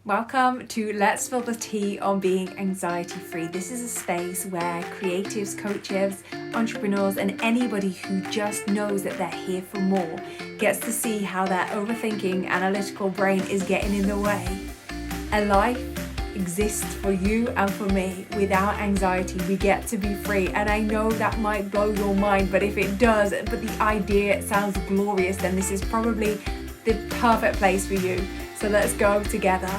Welcome to Let's Spill the Tea on Being Anxiety Free. This is a space where creatives, coaches, entrepreneurs, and anybody who just knows that they're here for more gets to see how their overthinking, analytical brain is getting in the way. A life exists for you and for me without anxiety. We get to be free, and I know that might blow your mind, but if it does, but the idea sounds glorious, then this is probably the perfect place for you. So let's go together.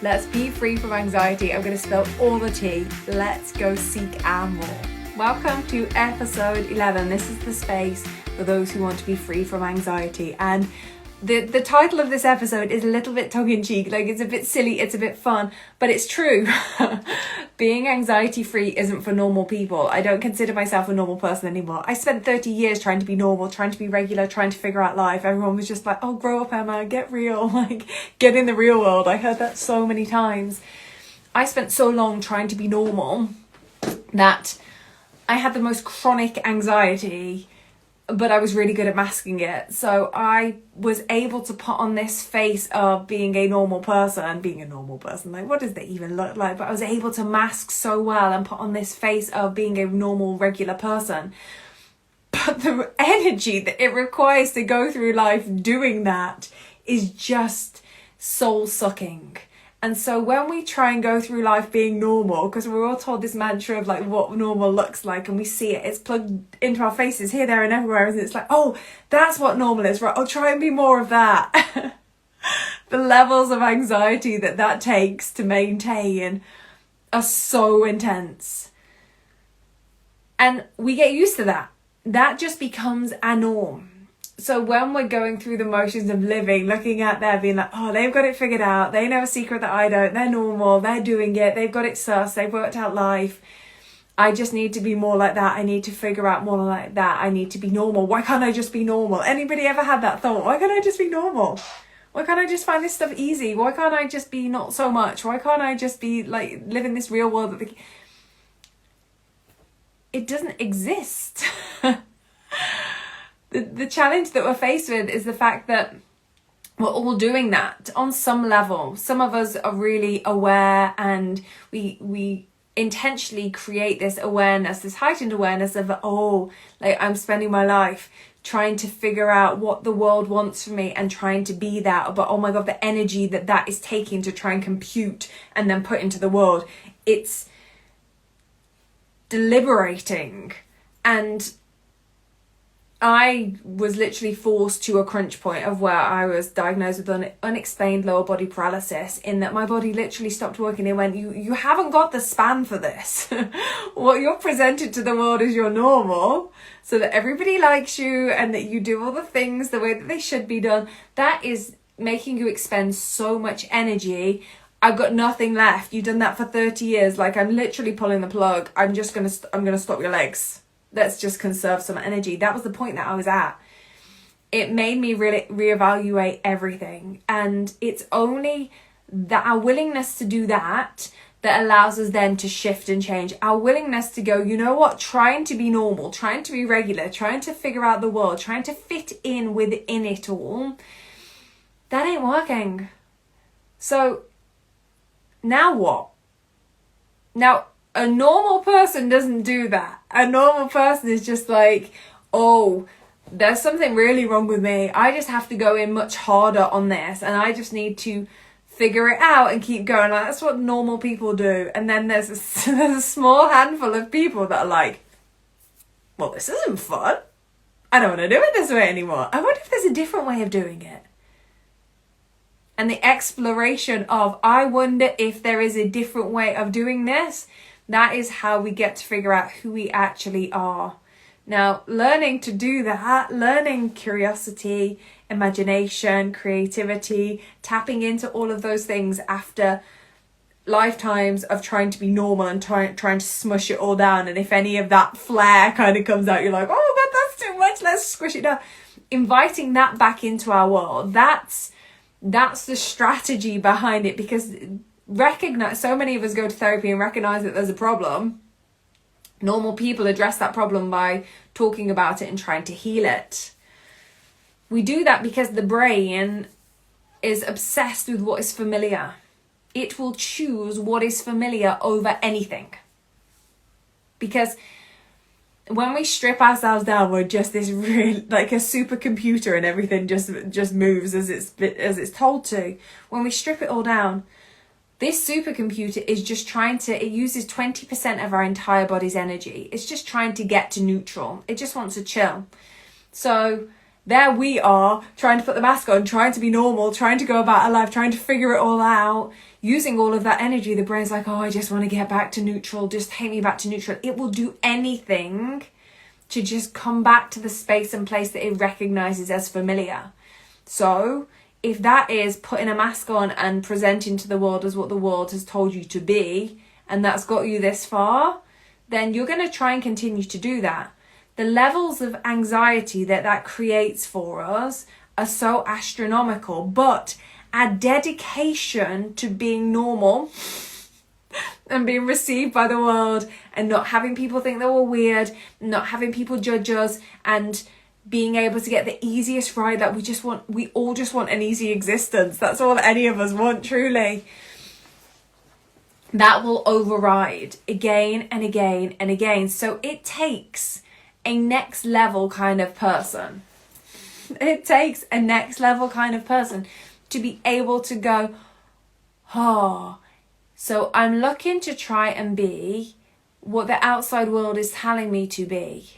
Let's be free from anxiety. I'm going to spill all the tea. Let's go seek our more. Welcome to episode 11. This is the space for those who want to be free from anxiety. And the title of this episode is a little bit tongue-in-cheek. Like, it's a bit silly, it's a bit fun, but it's true. Being anxiety free isn't for normal people. I don't consider myself a normal person anymore. I spent 30 years trying to be normal, trying to be regular, trying to figure out life. Everyone was just like, oh, grow up, Emma, get real, like, get in the real world. I heard that so many times. I spent so long trying to be normal that I had the most chronic anxiety, but I was really good at masking it. So I was able to put on this face of being a normal person, like, what does that even look like? But I was able to mask so well and put on this face of being a normal, regular person. But the energy that it requires to go through life doing that is just soul-sucking. And so when we try and go through life being normal, because we're all told this mantra of like what normal looks like, and we see it, it's plugged into our faces here, there and everywhere, and it's like, oh, that's what normal is, right? I'll try and be more of that. The levels of anxiety that takes to maintain are so intense. And we get used to that. That just becomes our norm. So when we're going through the motions of living, looking at there, being like, oh, they've got it figured out. They know a secret that I don't. They're normal. They're doing it. They've got it sus. They've worked out life. I just need to be more like that. I need to figure out more like that. I need to be normal. Why can't I just be normal? Anybody ever had that thought? Why can't I just be normal? Why can't I just find this stuff easy? Why can't I just be not so much? Why can't I just be like living this real world? It doesn't exist. The challenge that we're faced with is the fact that we're all doing that on some level. Some of us are really aware, and we intentionally create this awareness, this heightened awareness of, oh, like, I'm spending my life trying to figure out what the world wants from me and trying to be that. But oh my God, the energy that is taking to try and compute and then put into the world, it's deliberating. And I was literally forced to a crunch point of where I was diagnosed with unexplained lower body paralysis, in that my body literally stopped working. It went, you haven't got the span for this. What you're presented to the world is your normal, so that everybody likes you and that you do all the things the way that they should be done. That is making you expend so much energy. I've got nothing left. You've done that for 30 years. Like, I'm literally pulling the plug. I'm gonna stop your legs. Let's just conserve some energy. That was the point that I was at. It made me really reevaluate everything. And it's only that our willingness to do that allows us then to shift and change. Our willingness to go, you know what, trying to be normal, trying to be regular, trying to figure out the world, trying to fit in within it all, that ain't working. So now what? Now, a normal person doesn't do that. A normal person is just like, oh, there's something really wrong with me. I just have to go in much harder on this, and I just need to figure it out and keep going. Like, that's what normal people do. And then there's a small handful of people that are like, well, this isn't fun. I don't want to do it this way anymore. I wonder if there's a different way of doing it. And the exploration of, I wonder if there is a different way of doing this, that is how we get to figure out who we actually are. Now, learning to do that, learning curiosity, imagination, creativity, tapping into all of those things after lifetimes of trying to be normal and trying to smush it all down. And if any of that flair kind of comes out, you're like, oh, God, that's too much, let's squish it down. Inviting that back into our world, that's the strategy behind it, because so many of us go to therapy and recognize that there's a problem. Normal people address that problem by talking about it and trying to heal it. We do that because the brain is obsessed with what is familiar. It will choose what is familiar over anything. Because when we strip ourselves down, we're just this really like a supercomputer, and everything just moves as it's told to. When we strip it all down, this supercomputer is just it uses 20% of our entire body's energy. It's just trying to get to neutral. It just wants to chill. So there we are, trying to put the mask on, trying to be normal, trying to go about our life, trying to figure it all out, using all of that energy. The brain's like, oh, I just want to get back to neutral. Just take me back to neutral. It will do anything to just come back to the space and place that it recognizes as familiar. So if that is putting a mask on and presenting to the world as what the world has told you to be, and that's got you this far, then you're going to try and continue to do that. The levels of anxiety that creates for us are so astronomical, but our dedication to being normal and being received by the world and not having people think that we're weird, not having people judge us, and being able to get the easiest ride that we all just want an easy existence. That's all any of us want, truly. That will override again and again and again. So it takes a next level kind of person. It takes a next level kind of person to be able to go, oh, so I'm looking to try and be what the outside world is telling me to be.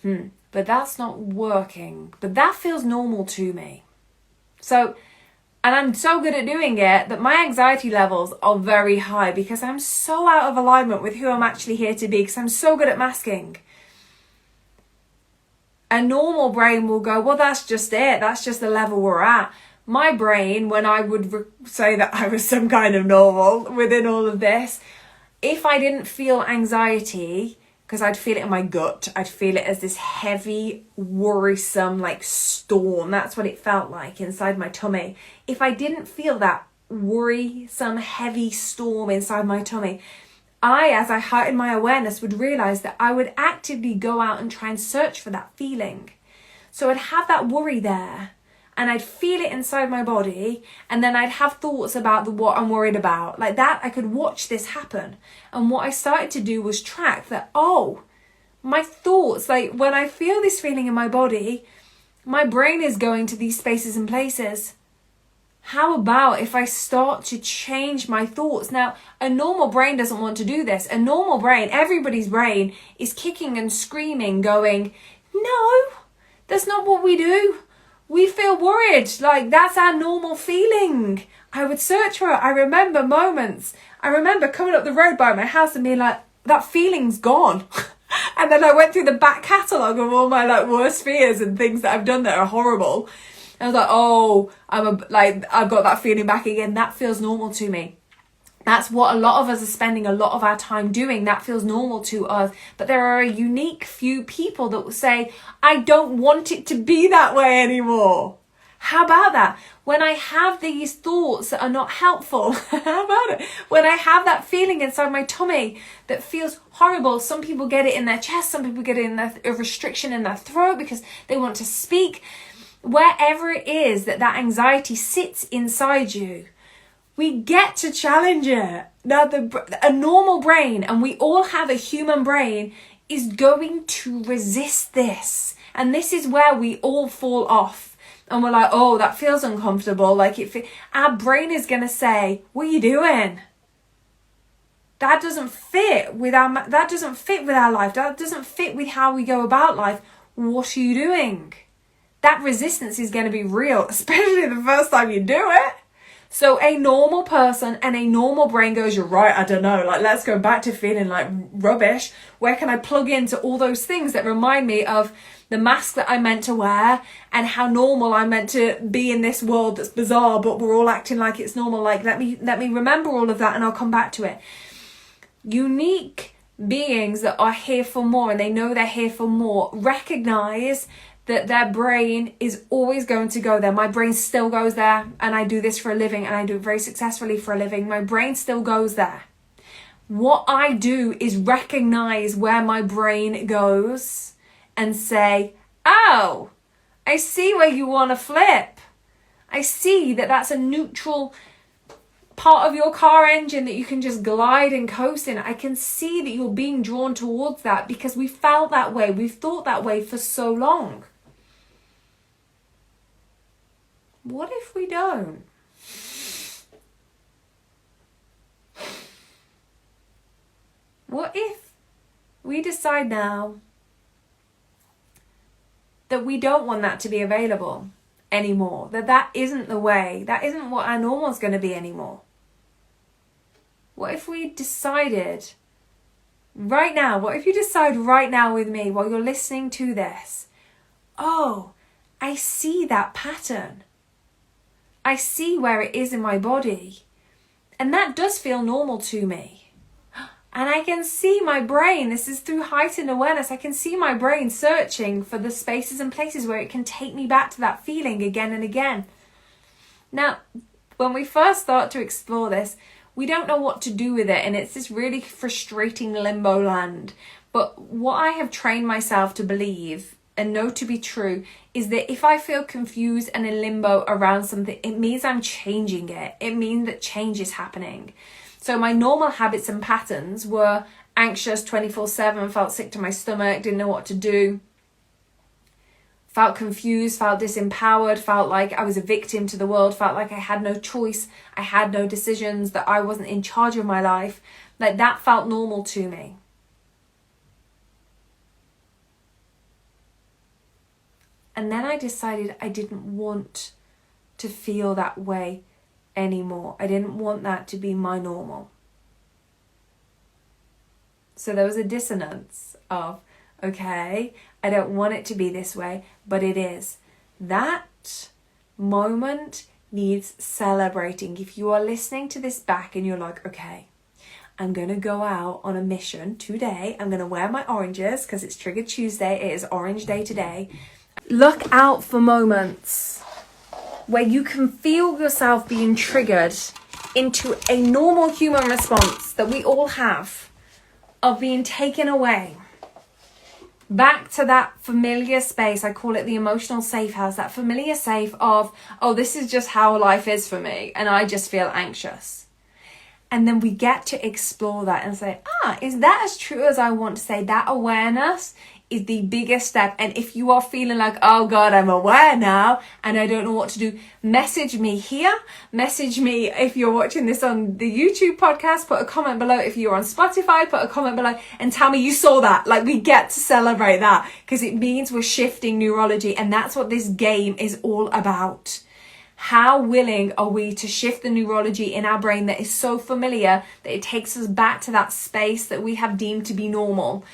But that's not working. But that feels normal to me. So, and I'm so good at doing it that my anxiety levels are very high because I'm so out of alignment with who I'm actually here to be, because I'm so good at masking. A normal brain will go, well, that's just it. That's just the level we're at. My brain, when I would say that I was some kind of normal within all of this, if I didn't feel anxiety, because I'd feel it in my gut, I'd feel it as this heavy, worrisome, like storm. That's what it felt like inside my tummy. If I didn't feel that worrisome, heavy storm inside my tummy, as I heightened my awareness, would realize that I would actively go out and try and search for that feeling. So I'd have that worry there, and I'd feel it inside my body, and then I'd have thoughts about what I'm worried about. Like that, I could watch this happen. And what I started to do was track that, oh, my thoughts, like when I feel this feeling in my body, my brain is going to these spaces and places. How about if I start to change my thoughts? Now, a normal brain doesn't want to do this. A normal brain, everybody's brain, is kicking and screaming, going, no, that's not what we do. We feel worried. Like, that's our normal feeling. I would search for it. I remember moments. I remember coming up the road by my house and being like, that feeling's gone. And then I went through the back catalogue of all my like worst fears and things that I've done that are horrible. I was like, oh, I've got that feeling back again. That feels normal to me. That's what a lot of us are spending a lot of our time doing. That feels normal to us. But there are a unique few people that will say, I don't want it to be that way anymore. How about that? When I have these thoughts that are not helpful, how about it? When I have that feeling inside my tummy that feels horrible, some people get it in their chest, some people get it in a restriction in their throat because they want to speak. Wherever it is that anxiety sits inside you, we get to challenge it. Now, a normal brain, and we all have a human brain, is going to resist this. And this is where we all fall off. And we're like, oh, that feels uncomfortable. Like our brain is going to say, what are you doing? That doesn't fit with our life. That doesn't fit with how we go about life. What are you doing? That resistance is going to be real, especially the first time you do it. So a normal person and a normal brain goes, you're right, I don't know, like let's go back to feeling like rubbish. Where can I plug into all those things that remind me of the mask that I meant to wear and how normal I'm meant to be in this world that's bizarre, but we're all acting like it's normal. Like let me remember all of that and I'll come back to it. Unique beings that are here for more, and they know they're here for more, recognize that their brain is always going to go there. My brain still goes there, and I do this for a living, and I do it very successfully for a living. My brain still goes there. What I do is recognize where my brain goes and say, oh, I see where you want to flip. I see that that's a neutral part of your car engine that you can just glide and coast in. I can see that you're being drawn towards that because we felt that way. We've thought that way for so long. What if we don't? What if we decide now that we don't want that to be available anymore? That isn't the way. That isn't what our normal is going to be anymore. What if we decided right now, what if you decide right now with me while you're listening to this, oh, I see that pattern. I see where it is in my body. And that does feel normal to me. And I can see my brain, this is through heightened awareness, I can see my brain searching for the spaces and places where it can take me back to that feeling again and again. Now, when we first start to explore this, we don't know what to do with it, and it's this really frustrating limbo land. But what I have trained myself to believe and know to be true is that if I feel confused and in limbo around something, it means I'm changing it. It means that change is happening. So my normal habits and patterns were anxious 24/7, felt sick to my stomach, didn't know what to do, felt confused, felt disempowered, felt like I was a victim to the world, felt like I had no choice, I had no decisions, that I wasn't in charge of my life. Like that felt normal to me. And then I decided I didn't want to feel that way anymore. I didn't want that to be my normal. So there was a dissonance of, okay, I don't want it to be this way, but it is. That moment needs celebrating. If you are listening to this back and you're like, okay, I'm going to go out on a mission today. I'm going to wear my oranges because it's Trigger Tuesday. It is Orange Day today. Look out for moments where you can feel yourself being triggered into a normal human response that we all have of being taken away back to that familiar space. I call it the emotional safe house, that familiar safe of, oh, this is just how life is for me and I just feel anxious. And then we get to explore that and say, is that as true as I want to say? That awareness is the biggest step. And if you are feeling like, oh God, I'm aware now and I don't know what to do, message me here. Message me if you're watching this on the YouTube podcast, put a comment below. If you're on Spotify, put a comment below and tell me you saw that. Like, we get to celebrate that because it means we're shifting neurology, and that's what this game is all about. How willing are we to shift the neurology in our brain that is so familiar that it takes us back to that space that we have deemed to be normal?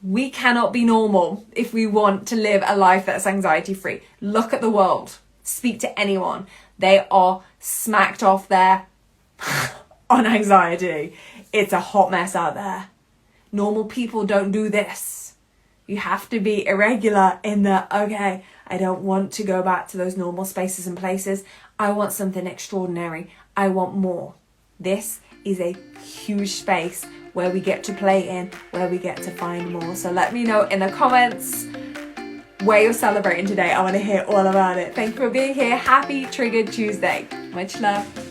We cannot be normal if we want to live a life that's anxiety free. Look at the world. Speak to anyone. They are smacked off there on anxiety. It's a hot mess out there. Normal people don't do this. You have to be irregular in that, okay, I don't want to go back to those normal spaces and places. I want something extraordinary. I want more. This is a huge space where we get to play in, where we get to find more. So let me know in the comments where you're celebrating today. I want to hear all about it. Thank you for being here. Happy Triggered Tuesday. Much love.